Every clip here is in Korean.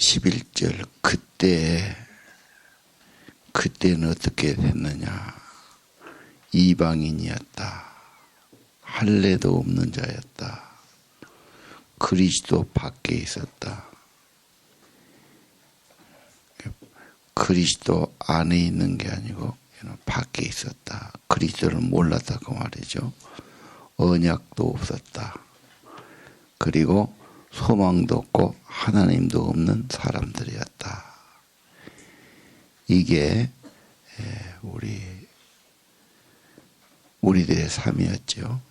11절 그때는 어떻게 됐느냐. 이방인이었다. 할례도 없는 자였다. 그리스도 밖에 있었다. 그리스도 안에 있는 게 아니고 밖에 있었다. 그리스도를 몰랐다 그 말이죠. 언약도 없었다. 그리고 소망도 없고 하나님도 없는 사람들이었다. 이게 우리들의 삶이었죠.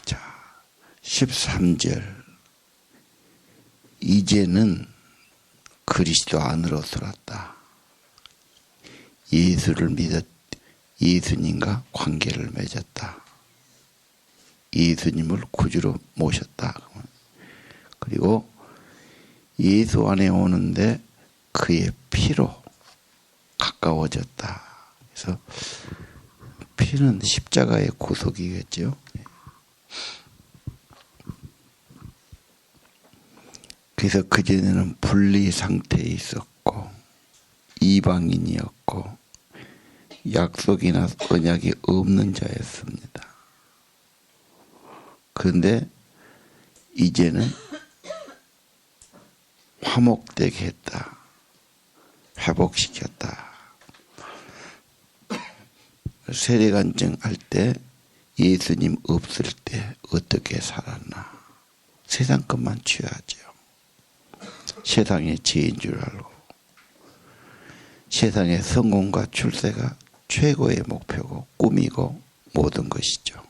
자, 13절. 이제는 그리스도 안으로 들었다. 예수를 믿었, 예수님과 관계를 맺었다. 예수님을 구주로 모셨다. 그리고 예수 안에 오는데 그의 피로 가까워졌다. 그래서 피는 십자가의 구속이겠죠. 그래서 그전에는 분리 상태에 있었고 이방인이었고 약속이나 언약이 없는 자였습니다. 그런데 이제는 화목되게 했다. 회복시켰다. 세례간증 할 때 예수님 없을 때 어떻게 살았나. 세상 것만 취하죠. 세상의 죄인 줄 알고 세상의 성공과 출세가 최고의 목표고 꿈이고 모든 것이죠.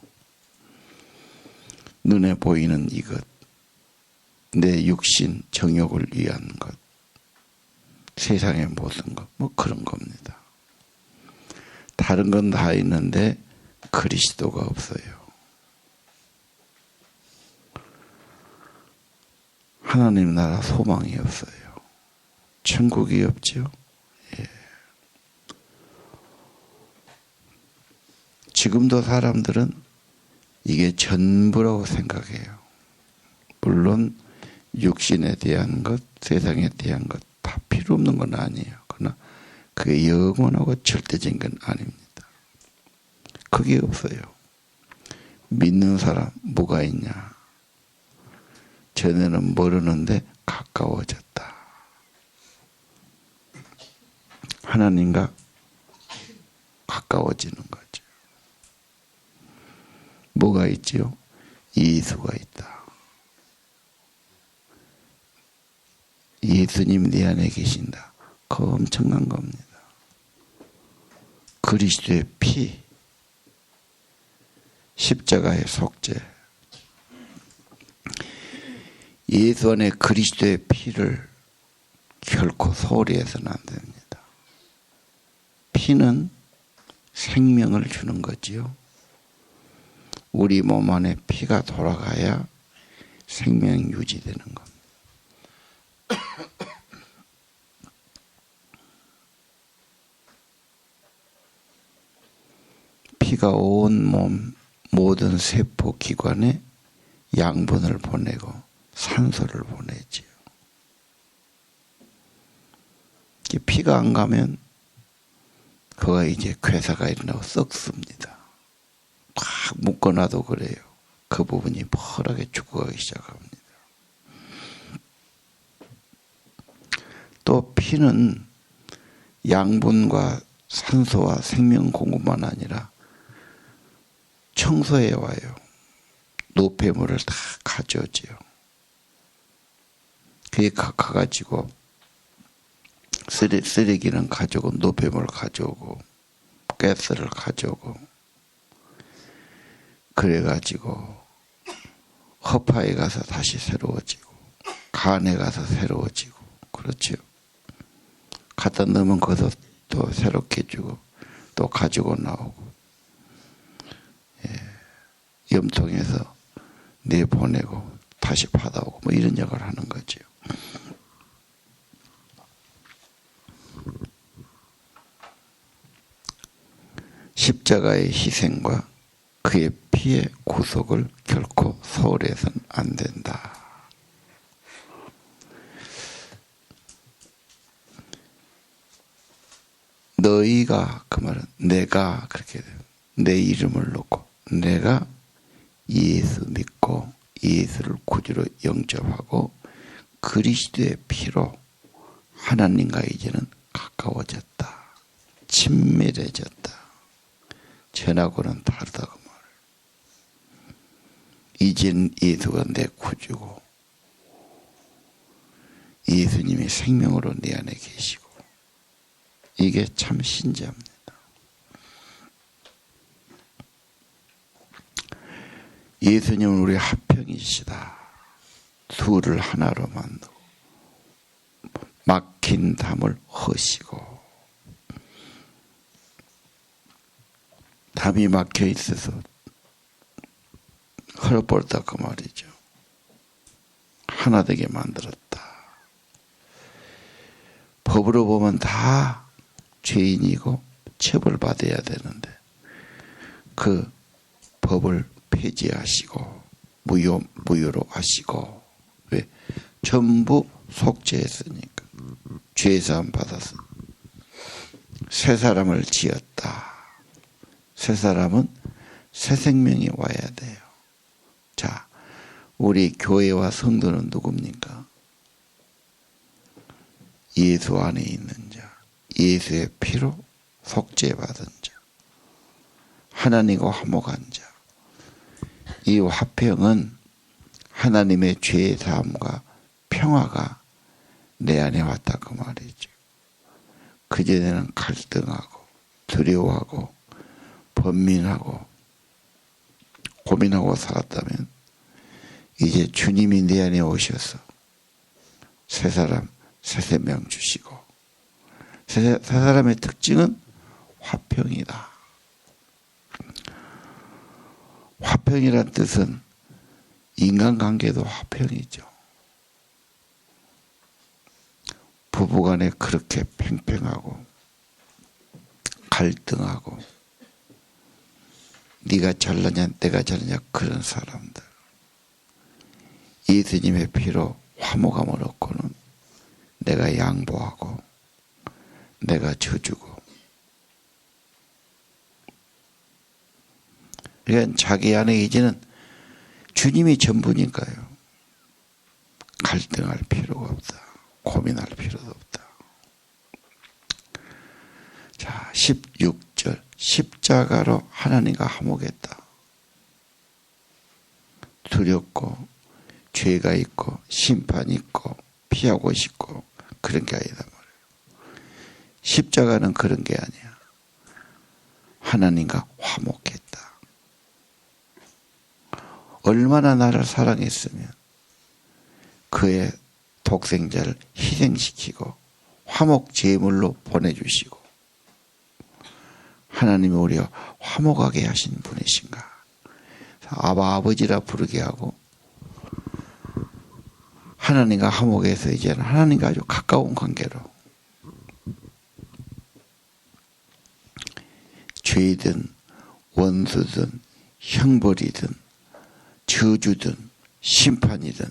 눈에 보이는 이것, 내 육신 정욕을 위한 것, 세상의 모든 것, 뭐 그런 겁니다. 다른 건 다 있는데 그리스도가 없어요. 하나님 나라 소망이 없어요. 천국이 없죠. 지금도 사람들은 이게 전부라고 생각해요. 물론 육신에 대한 것, 세상에 대한 것 다 필요 없는 건 아니에요. 그러나 그게 영원하고 절대적인 건 아닙니다. 그게 없어요. 믿는 사람 뭐가 있냐. 전에는 모르는데 가까워졌다. 하나님과 가까워지는 거죠. 뭐가 있지요? 예수가 있다. 예수님 내 안에 계신다. 그거 엄청난 겁니다. 그리스도의 피, 십자가의 속죄. 예수 안에 그리스도의 피를 결코 소홀히 해서는 안 됩니다. 피는 생명을 주는 거지요. 우리 몸 안에 피가 돌아가야 생명이 유지되는 겁니다. 피가 온 몸 모든 세포 기관에 양분을 보내고 산소를 보내지요. 피가 안 가면 그가 이제 괴사가 일어나고 썩습니다. 막 묶어놔도 그래요. 그 부분이 펄하게 죽어가기 시작합니다. 또 피는 양분과 산소와 생명 공급만 아니라 청소해 와요. 노폐물을 다 가져오지요. 그게 가가지고 쓰레기는 가져오고 노폐물을 가져오고 가스를 가져오고 그래가지고 허파에 가서 다시 새로워지고 간에 가서 새로워지고 그렇죠. 갖다 넣으면 그것도 또 새롭게 해주고 또 가지고 나오고 염통에서 내보내고 다시 받아오고 뭐 이런 역할을 하는 거죠. 십자가의 희생과 그의 피의 구속을 결코 소홀해서는 안 된다. 너희가, 그 말은 내가, 그렇게 돼요. 내 이름을 놓고 내가 예수 믿고 예수를 구주로 영접하고 그리스도의 피로 하나님과 이제는 가까워졌다. 친밀해졌다. 전하고는 다르다고 말. 이젠 예수가 내 구주고 예수님이 생명으로 내 안에 계시고 이게 참 신자입니다. 예수님은 우리 화평이시다. 둘을 하나로 만들고 막힌 담을 허시고 담이 막혀 있어서 헐벗다 그 말이죠. 하나 되게 만들었다. 법으로 보면 다 죄인이고 처벌받아야 되는데 그 법을 폐지하시고 무효로 하시고 왜? 전부 속죄했으니까 죄사함 받아서 새 사람을 지었다. 새 사람은 새 생명이 와야 돼요. 자, 우리 교회와 성도는 누굽니까? 예수 안에 있는 자, 예수의 피로 속죄받은 자, 하나님과 화목한 자. 이 화평은 하나님의 죄의 사함과 평화가 내 안에 왔다 그 말이죠. 그전에는 갈등하고 두려워하고 번민하고 고민하고 살았다면 이제 주님이 내 안에 오셔서 새 사람, 새 생명 주시고 새 사람의 특징은 화평이다. 화평이란 뜻은 인간관계도 화평이죠. 부부간에 그렇게 팽팽하고 갈등하고 네가 잘나냐 내가 잘나냐 그런 사람들 예수님의 피로 화목함을 얻고는 내가 양보하고 내가 져주고 그러니까 자기 안에 이제는 주님이 전부니까요. 갈등할 필요가 없다. 고민할 필요도 없다. 자, 16절 십자가로 하나님과 화목했다. 두렵고 죄가 있고 심판이 있고 피하고 싶고 그런 게 아니다 말이에요. 십자가는 그런 게 아니야. 하나님과 화목했다. 얼마나 나를 사랑했으면 그의 독생자를 희생시키고 화목 제물로 보내주시고 하나님이 우리와 화목하게 하신 분이신가. 아버지라 부르게 하고 하나님과 화목해서 이제는 하나님과 아주 가까운 관계로 죄든 원수든 형벌이든 저주든 심판이든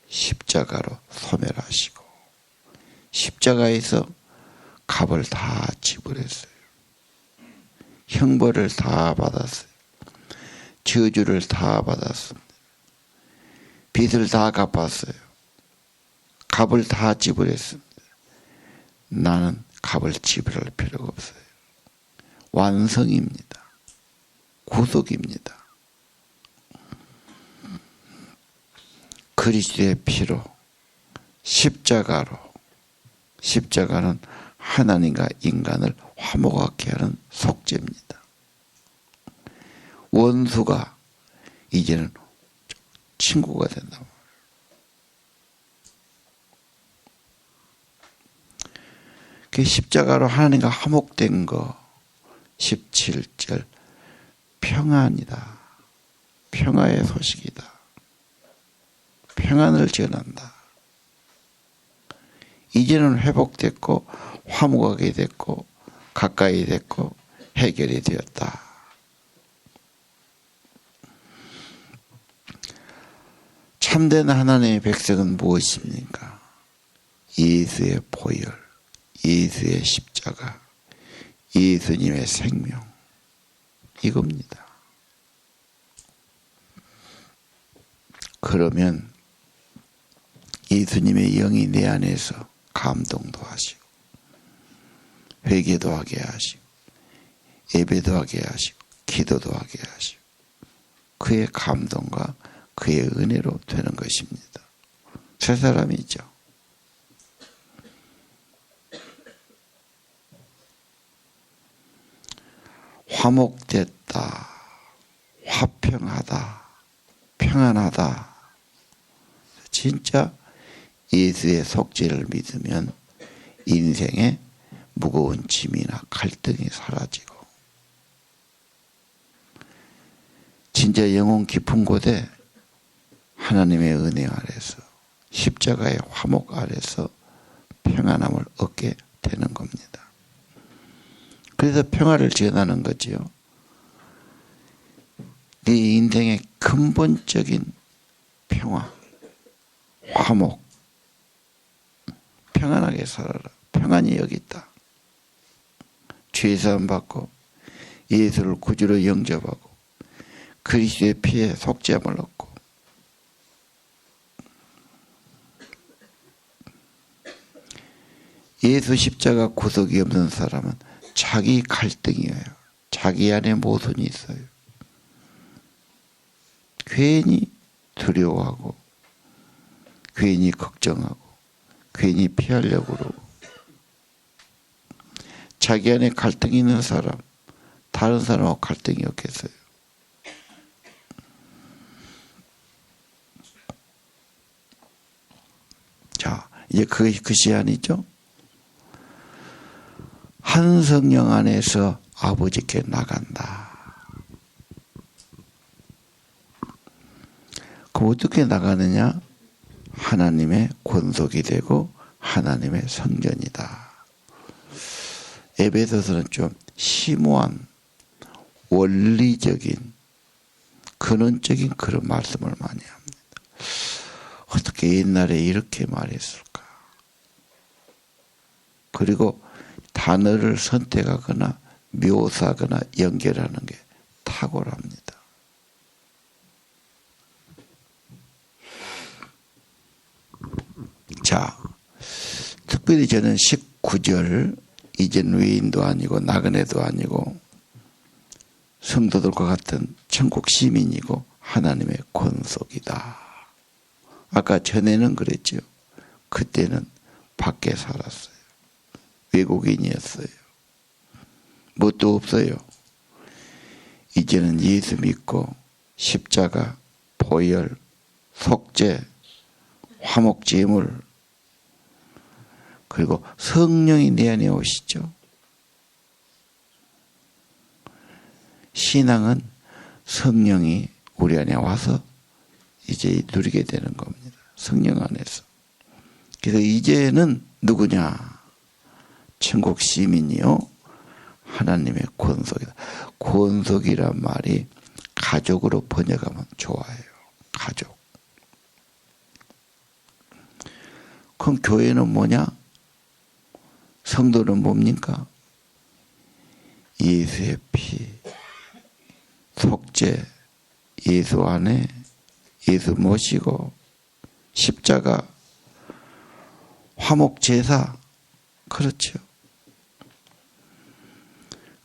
십자가로 소멸하시고 십자가에서 값을 다 지불했어요. 형벌을 다 받았어요. 저주를 다 받았습니다. 빚을 다 갚았어요. 값을 다 지불했습니다. 나는 값을 지불할 필요가 없어요. 완성입니다. 구속입니다. 그리스도의 피로 십자가로 십자가는 하나님과 인간을 화목하게 하는 속죄입니다. 원수가 이제는 친구가 된다. 그 십자가로 하나님과 화목된 거 17절 평안이다. 평화의 소식이다. 평안을 전한다. 이제는 회복됐고 화목하게 됐고 가까이 됐고 해결이 되었다. 참된 하나님의 백성은 무엇입니까? 예수의 보혈, 예수의 십자가, 예수님의 생명, 이겁니다. 그러면 예수님의 영이 내 안에서 감동도 하시고 회개도 하게 하시고 예배도 하게 하시고 기도도 하게 하시고 그의 감동과 그의 은혜로 되는 것입니다. 새 사람이죠. 화목됐다, 화평하다, 평안하다. 진짜 예수의 속죄를 믿으면 인생의 무거운 짐이나 갈등이 사라지고 진짜 영혼 깊은 곳에 하나님의 은혜 아래서 십자가의 화목 아래서 평안함을 얻게 되는 겁니다. 그래서 평화를 전하는 거지요. 네 인생의 근본적인 평화, 화목, 평안하게 살아라. 평안이 여기 있다. 죄사함 받고 예수를 구주로 영접하고 그리스도의 피에 속죄함을 얻고 예수 십자가 구속이 없는 사람은 자기 갈등이에요. 자기 안에 모순이 있어요. 괜히 두려워하고 괜히 걱정하고 괜히 피하려고 그러고 자기 안에 갈등이 있는 사람 다른 사람하고 갈등이 없겠어요. 자, 이제 그것이 아니죠. 한 성령 안에서 아버지께 나간다. 그럼 어떻게 나가느냐? 하나님의 권속이 되고 하나님의 성전이다. 에베소서는 좀 심오한 원리적인 근원적인 그런 말씀을 많이 합니다. 어떻게 옛날에 이렇게 말했을까? 그리고 단어를 선택하거나 묘사하거나 연결하는 게 탁월합니다. 자, 특별히 저는 19절 이젠 외인도 아니고 나그네도 아니고 성도들과 같은 천국 시민이고 하나님의 권속이다. 아까 전에는 그랬죠. 그때는 밖에 살았어요. 외국인이었어요. 뭣도 없어요. 이제는 예수 믿고 십자가, 보혈, 속죄, 화목제물 그리고 성령이 내 안에 오시죠. 신앙은 성령이 우리 안에 와서 이제 누리게 되는 겁니다. 성령 안에서. 그래서 이제는 누구냐? 천국 시민이요. 하나님의 권속이다. 권속이란 말이 가족으로 번역하면 좋아요. 가족. 그럼 교회는 뭐냐? 성도는 뭡니까? 예수의 피, 속죄, 예수 안에 예수 모시고 십자가, 화목제사, 그렇죠.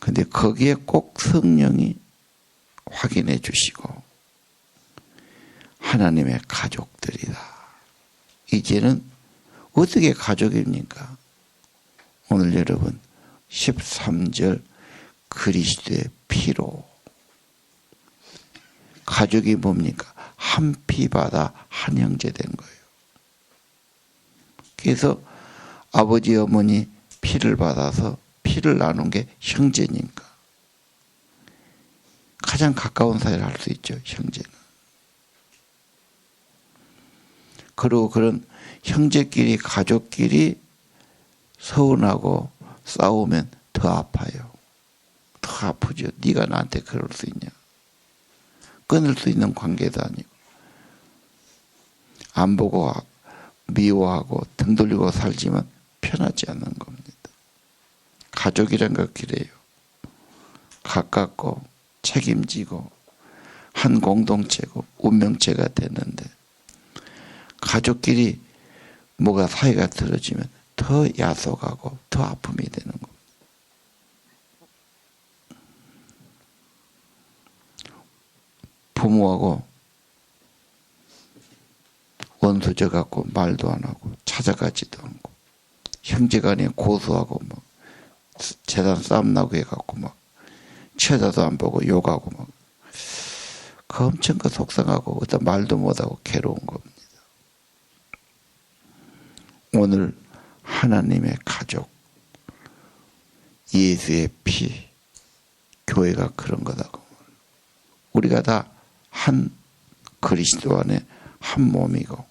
근데 거기에 꼭 성령이 확인해 주시고 하나님의 가족들이다. 이제는 어떻게 가족입니까? 오늘 여러분 13절 그리스도의 피로 가족이 뭡니까? 한 피 받아 한 형제 된 거예요. 그래서 아버지 어머니 피를 받아서 피를 나눈 게 형제니까 가장 가까운 사이를 할 수 있죠. 형제는. 그리고 그런 형제끼리 가족끼리 서운하고 싸우면 더 아파요. 더 아프죠. 네가 나한테 그럴 수 있냐. 끊을 수 있는 관계도 아니고. 안 보고 미워하고 등 돌리고 살지만 편하지 않는 겁니다. 가족이란 것 그래요. 가깝고 책임지고 한 공동체고 운명체가 되는데 가족끼리 뭐가 사이가 틀어지면 더 야속하고 더 아픔이 되는 겁니다. 부모하고 원수져 갖고 말도 안 하고 찾아가지도 않고 형제간에 고소하고 막 재산 싸움 나고 해갖고 막 쳐다도 안 보고 욕하고 막 그 엄청 속상하고 어떤 말도 못하고 괴로운 겁니다. 오늘 하나님의 가족, 예수의 피, 교회가 그런 거다고. 우리가 다 한 그리스도 안에 한 몸이고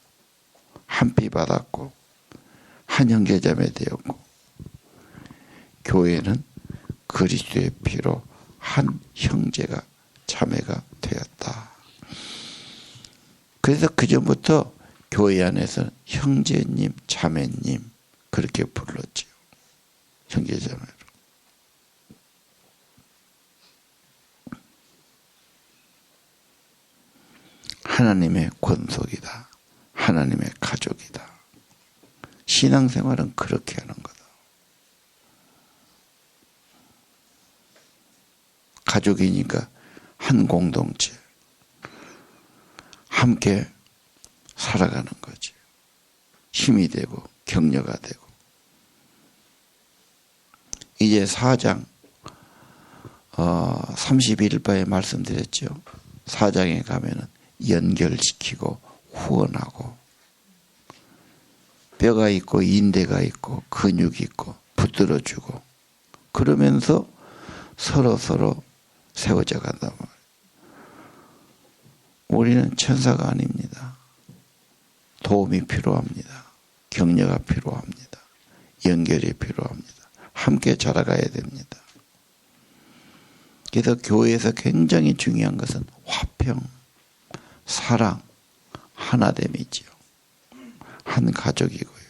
한 피 받았고 한 형제자매 되었고 교회는 그리스도의 피로 한 형제가 자매가 되었다. 그래서 그전부터 교회 안에서는 형제님, 자매님 그렇게 불렀지요. 형제자매로. 하나님의 권속이다. 하나님의 가족이다. 신앙생활은 그렇게 하는 거다. 가족이니까 한 공동체 함께 살아가는 거지. 힘이 되고 격려가 되고. 이제 4장 31일바에 말씀드렸죠. 4장에 가면은 연결시키고 후원하고 뼈가 있고 인대가 있고 근육이 있고 붙들어주고 그러면서 서로 세워져 간단 말이에요. 우리는 천사가 아닙니다. 도움이 필요합니다. 격려가 필요합니다. 연결이 필요합니다. 함께 자라가야 됩니다. 그래서 교회에서 굉장히 중요한 것은 화평, 사랑, 하나됨이지요. 한 가족이고요.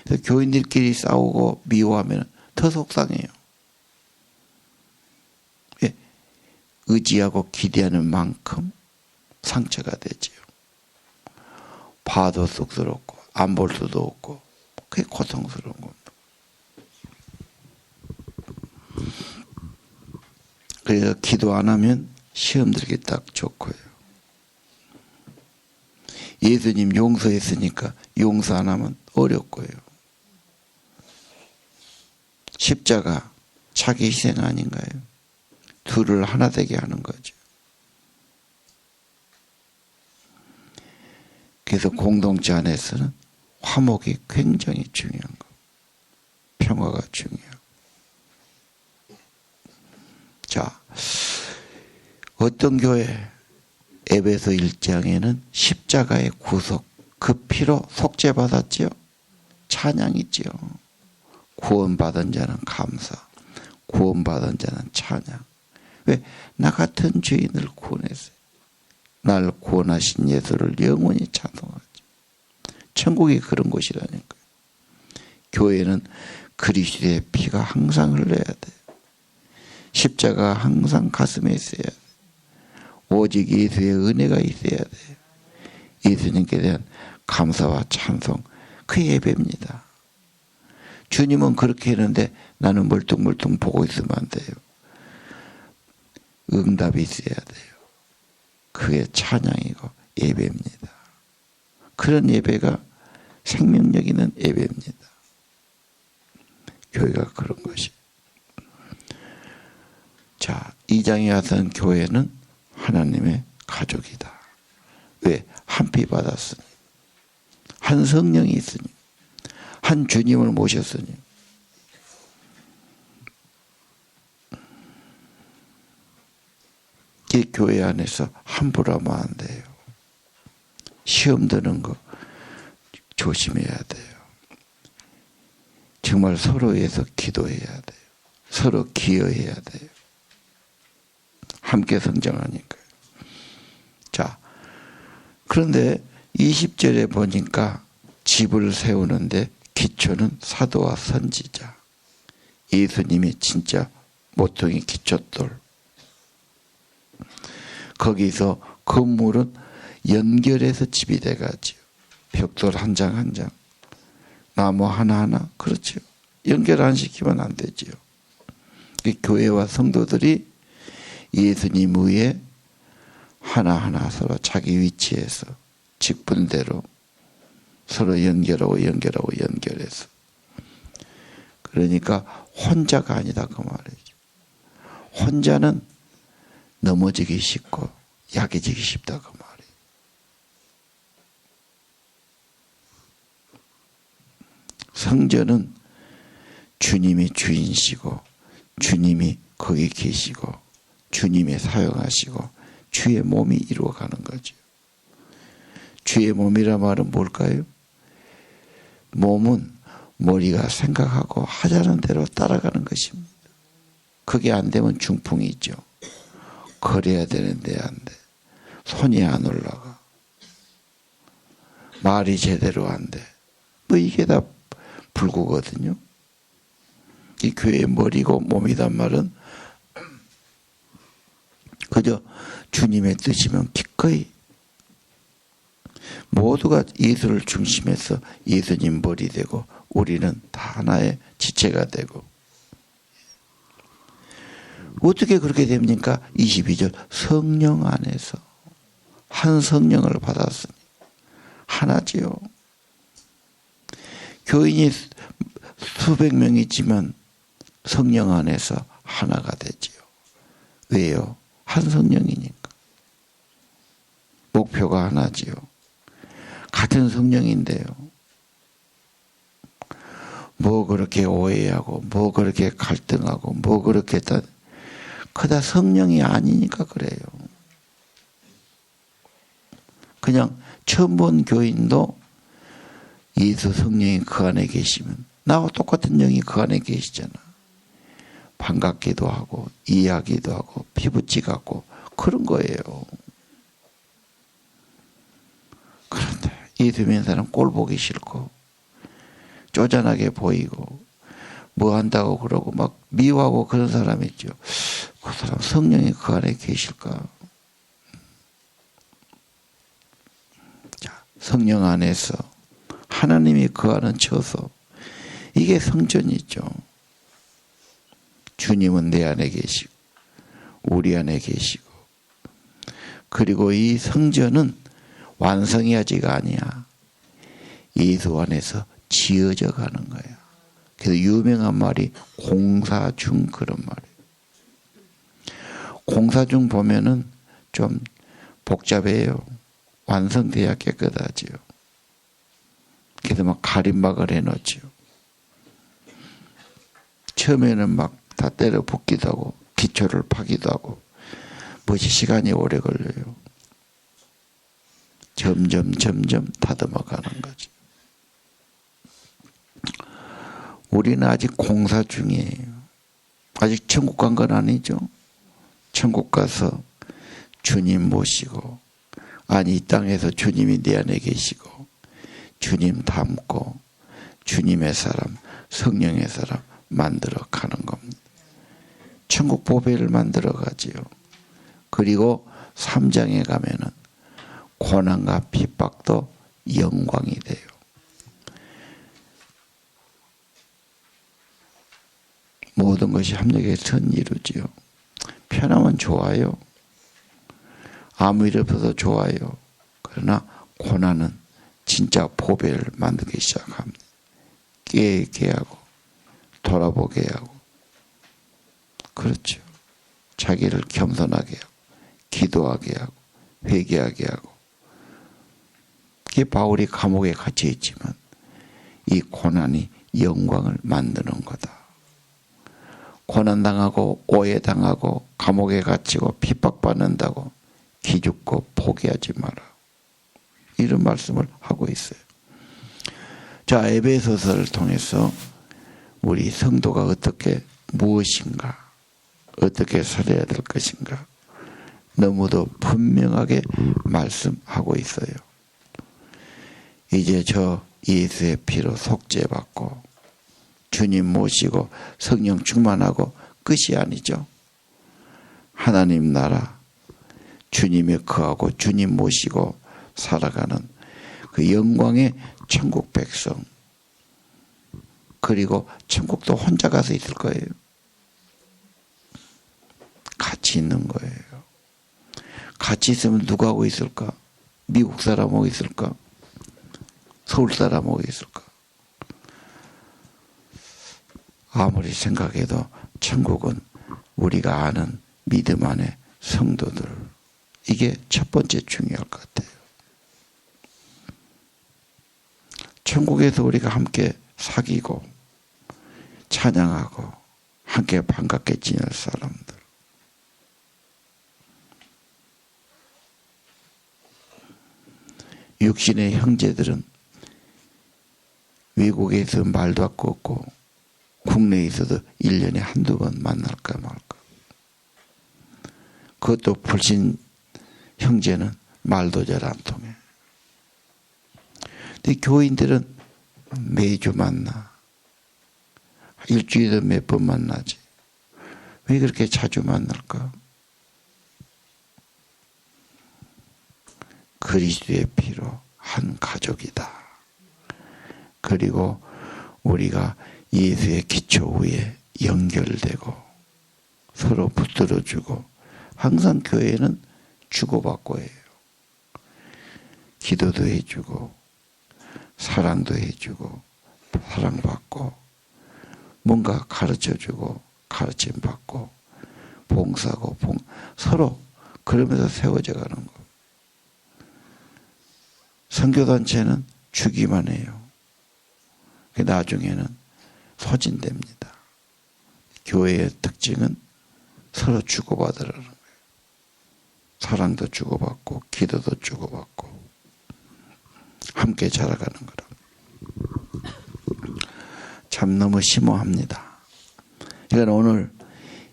그래서 교인들끼리 싸우고 미워하면 더 속상해요. 예, 의지하고 기대하는 만큼 상처가 되지요. 봐도 쑥스럽고 안 볼 수도 없고 그게 고통스러운 겁니다. 그래서 기도 안 하면 시험 들기 딱 좋고요. 예수님 용서했으니까 용서 안 하면 어렵고요. 십자가 자기 희생 아닌가요? 둘을 하나 되게 하는 거죠. 그래서 공동체 안에서는 화목이 굉장히 중요한 거. 평화가 중요하고. 자, 어떤 교회 에베소 1장에는 십자가의 구속, 그 피로 속죄받았지요. 찬양이지요. 구원받은 자는 감사, 구원받은 자는 찬양. 왜? 나 같은 죄인을 구원했어요. 날 구원하신 예수를 영원히 찬송하죠. 천국이 그런 곳이라니까요. 교회는 그리스도의 피가 항상 흘러야 돼요. 십자가 항상 가슴에 있어야 돼요. 오직 예수의 은혜가 있어야 돼요. 예수님께 대한 감사와 찬송, 그 예배입니다. 주님은 그렇게 했는데 나는 멀뚱멀뚱 보고 있으면 안 돼요. 응답이 있어야 돼요. 그게 찬양이고 예배입니다. 그런 예배가 생명력 있는 예배입니다. 교회가 그런 것이. 자, 2장에 와서는 교회는 하나님의 가족이다. 왜? 한 피 받았으니, 한 성령이 있으니, 한 주님을 모셨으니. 이 교회 안에서 함부로 하면 안 돼요. 시험 드는 거 조심해야 돼요. 정말 서로 위해서 기도해야 돼요. 서로 기여해야 돼요. 함께 성장하니까요. 자, 그런데 20절에 보니까 집을 세우는데 기초는 사도와 선지자. 예수님이 진짜 모퉁이 기초돌. 거기서 건물은 연결해서 집이 돼가지요. 벽돌 한 장 한 장, 나무 하나하나. 그렇죠. 연결 안 시키면 안 되지요. 교회와 성도들이 예수님 위에 하나하나 서로 자기 위치에서 직분대로 서로 연결해서. 그러니까 혼자가 아니다 그 말이죠. 혼자는 넘어지기 쉽고 약해지기 쉽다 그 말이에요. 성전은 주님이 주인이시고 주님이 거기 계시고 주님이 사용하시고 주의 몸이 이루어가는 거죠. 주의 몸이란 말은 뭘까요? 몸은 머리가 생각하고 하자는 대로 따라가는 것입니다. 그게 안 되면 중풍이죠. 걸어야 되는데 안 돼. 손이 안 올라가. 말이 제대로 안 돼. 뭐 이게 다 불구거든요. 이 교회의 머리고 몸이란 말은 그저 주님의 뜻이면 기꺼이 모두가 예수를 중심해서 예수님 머리 되고 우리는 다 하나의 지체가 되고. 어떻게 그렇게 됩니까? 22절 성령 안에서 한 성령을 받았으니 하나지요. 교인이 수백 명 있지만 성령 안에서 하나가 되지요. 왜요? 한 성령이니까. 목표가 하나지요. 같은 성령인데요. 뭐 그렇게 오해하고 뭐 그렇게 갈등하고 뭐 그렇게 다 그다 성령이 아니니까 그래요. 그냥 처음 본 교인도 예수 성령이 그 안에 계시면 나와 똑같은 영이 그 안에 계시잖아. 반갑기도 하고 이해하기도 하고 피부치 같고 그런 거예요. 그런데 예수 믿는 사람 꼴 보기 싫고 쪼잔하게 보이고 뭐 한다고 그러고 막 미워하고 그런 사람 있죠. 그 사람 성령이 그 안에 계실까? 자, 성령 안에서 하나님이 그 안에 쳐서 이게 성전이죠. 주님은 내 안에 계시고 우리 안에 계시고 그리고 이 성전은 완성이 아직 아니야. 예수 안에서 지어져 가는 거야. 그래서 유명한 말이 공사 중 그런 말이에요. 공사 중 보면은 좀 복잡해요. 완성돼야 깨끗하지요. 그래서 막 가림막을 해놓지요. 처음에는 막 다 때려 붓기도 하고 기초를 파기도 하고 무엇이 시간이 오래 걸려요. 점점 다듬어 가는 거죠. 우리는 아직 공사 중이에요. 아직 천국 간 건 아니죠. 천국 가서 주님 모시고 아니 이 땅에서 주님이 내 안에 계시고 주님 닮고 주님의 사람 성령의 사람 만들어 가는 겁니다. 천국 보배를 만들어 가지요. 그리고 3장에 가면은 고난과 핍박도 영광이 돼요. 모든 것이 합력해서 선 이루지요. 편하면 좋아요. 아무 일 없어도 좋아요. 그러나 고난은 진짜 보배를 만들기 시작합니다. 깨게 하고 돌아보게 하고 그렇죠. 자기를 겸손하게 하고 기도하게 하고 회개하게 하고 그게 바울이 감옥에 갇혀 있지만 이 고난이 영광을 만드는 거다. 고난당하고 오해당하고 감옥에 갇히고 핍박받는다고 기죽고 포기하지 마라. 이런 말씀을 하고 있어요. 자, 에베소서를 통해서 우리 성도가 어떻게 무엇인가 어떻게 살아야 될 것인가 너무도 분명하게 말씀하고 있어요. 이제 저 예수의 피로 속죄받고 주님 모시고 성령 충만하고 끝이 아니죠. 하나님 나라, 주님이 거하고 주님 모시고 살아가는 그 영광의 천국 백성, 그리고 천국도 혼자 가서 있을 거예요. 같이 있는 거예요. 같이 있으면 누구하고 있을까? 미국 사람하고 있을까? 서울 사람하고 있을까? 아무리 생각해도 천국은 우리가 아는 믿음 안에 성도들, 이게 첫 번째 중요할 것 같아요. 천국에서 우리가 함께 사귀고 찬양하고 함께 반갑게 지낼 사람들, 육신의 형제들은 외국에서 말도 할 거 없고 국내에서도 1년에 한두 번 만날까 말까. 그것도 불신 형제는 말도 잘 안 통해. 근데 교인들은 매주 만나. 일주일에 몇 번 만나지. 왜 그렇게 자주 만날까? 그리스도의 피로 한 가족이다. 그리고 우리가 예수의 기초 위에 연결되고 서로 붙들어주고, 항상 교회는 주고받고 해요. 기도도 해주고 사랑도 해주고 사랑받고, 뭔가 가르쳐주고 가르침받고 봉사하고 서로 그러면서 세워져 가는 거. 선교단체는 주기만 해요. 나중에는 소진됩니다. 교회의 특징은 서로 주고받으라는 거예요. 사랑도 주고받고 기도도 주고받고 함께 자라가는 거라. 참 너무 심오합니다. 그러니까 오늘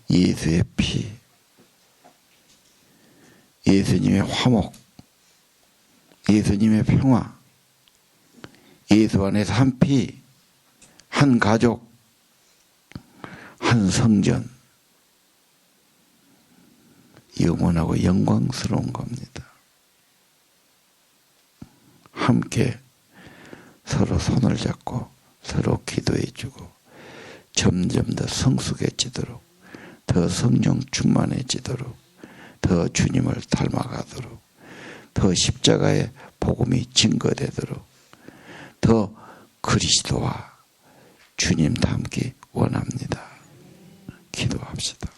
예수의 피, 예수님의 화목, 예수님의 평화, 예수 안에서 한 피, 한 가족, 한 성전, 영원하고 영광스러운 겁니다. 함께 서로 손을 잡고 서로 기도해주고 점점 더 성숙해지도록, 더 성령 충만해지도록, 더 주님을 닮아가도록, 더 십자가의 복음이 증거되도록, 더 그리스도와 주님 닮기 원합니다. 기도합시다.